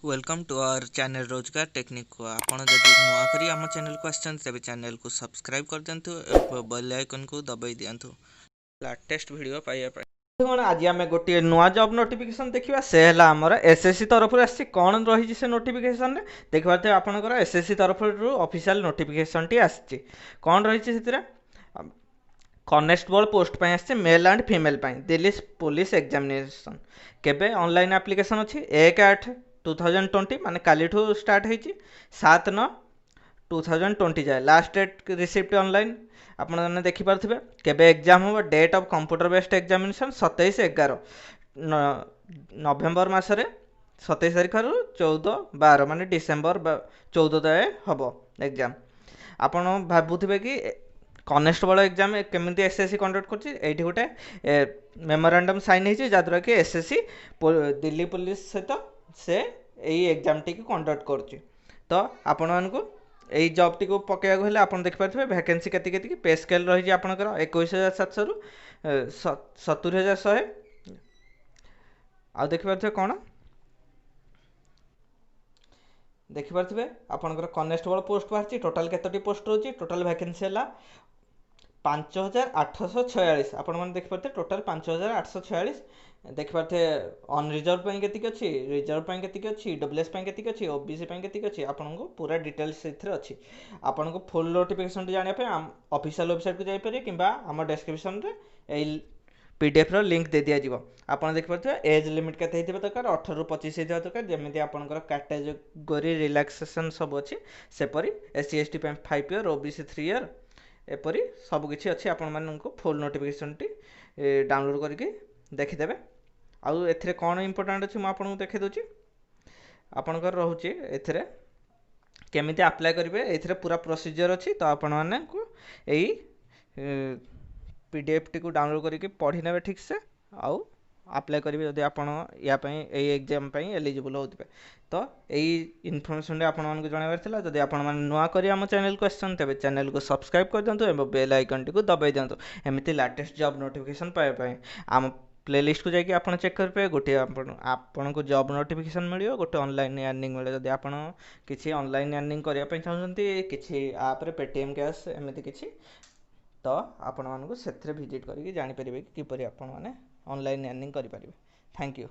Welcome to our channel रोजगार technique को आपण जदि नुआ करी आम चैनल को आछन तेबे चैनल को सब्सक्राइब कर दियंतु और बेल आइकन को दबाई दियंतु लेटेस्ट वीडियो पाइबा पय। देखो आज आम गोटे नुआ जॉब नोटिफिकेशन देखा से आमर एसएससी तरफ आसी कौन रही से नोटिफिकेशन देखिए आपंकर एसएससी तरफ ऑफिशियल नोटिफिकेशन टी आसी कौन रही कनेस्टेबल पोस्ट पे आसे male and female Delhi police examination केबे ऑनलाइन एप्लिकेशन अच्छी 1/8/2020 माने काली स्टार्ट होती 7/9/2020 जाए लास्ट डेट रिसिप्ट ऑनलाइन आपने देखिपे केबे एग्जाम हम date of computer based examination 27/11 November मसरे 27 तारीख रु 14/12 माने डिसेम्बर 14 जाए हम एग्जाम आपण भावुवे कि कनेस्टेबल एग्जाम केमी एसएससी कंडक्ट कर गोटे मेमोरांडम साइन हो जहाँद्वारा कि एसएससी दिल्ली पुलिस सहित से यही एग्जाम टी कंडक्ट कर तो आपण मानक यही जॉब टी पकड़ा हेल्ले आप देखिपे वैकेंसी के पे स्केल रही आपंकर 21,700 रु 70,100 आ देखिपे कौन देखिपे आपंकर कनेस्टेबल पोस्ट बाहर टोटाल केतोटी पोस्ट रोचे टोटाल वैकेंसी है 5,846 आपण मैंने देखिपे टोटाल 5,846 देखिपे अनरिजर्व के अच्छी रिजर्व के अच्छी डब्ल्यूएस के अच्छी ओबीसी के अच्छी आपको पूरा डिटेल्स अच्छी आपन को फुल नोटिफिकेशन जानापी ऑफिशियल वेबसाइट को जापर कि आम डिस्क्रिप्शन में पीडीएफ रो लिंक दे दिया जीवो आपन देखिपे एज लिमिट के दरकार 18 ରୁ 25 होता दरकार जमी आपंकर कैटेगोरी रिलैक्सेशन सब अच्छी सेपरी SC ST 5 year OBC 3 year एपरी सबकि अच्छी आपण मानक फुल नोटिफिकेशन टी डाउनलोड करके देखीदे आउ ए कौन इंपोर्टाट अच्छी मुझे देखी दूची आपंकर रोचे ए केमी अप्लाई करेंगे ये पूरा प्रोसीजर अच्छी तो आपण मानक यही पीडीएफ टी को डाउनलोड करके पढ़ी ने ठीक से आउ अप्लाई करेंगे जदि आपण यही एग्जाम एलिजिबल होते तो यही इनफर्मेशन आपको जनइबार जदि आपण नुआ करी आम चैनल को आसान तेज चैनल को सब्सक्राइब कर दिंतु और बेल आइकन टी को दबाई दिंतु एमती लेटेस्ट जॉब नोटिफिकेशन पाइबा आम प्लेलिस्ट को जाकि आप चेक करेंगे गोटे आपन को जॉब नोटिफिकेशन मिले गोटे ऑनलाइन अर्निंग मिले जब आप किसी ऑनलाइन अर्निंग करने चाहते किसी आप्रे पेटीएम कैश एमती किसी तो आपण मानक से विजिट करके जापर कि किपर आपण मैंने ऑनलाइन अर्निंग करेंगे। Thank you.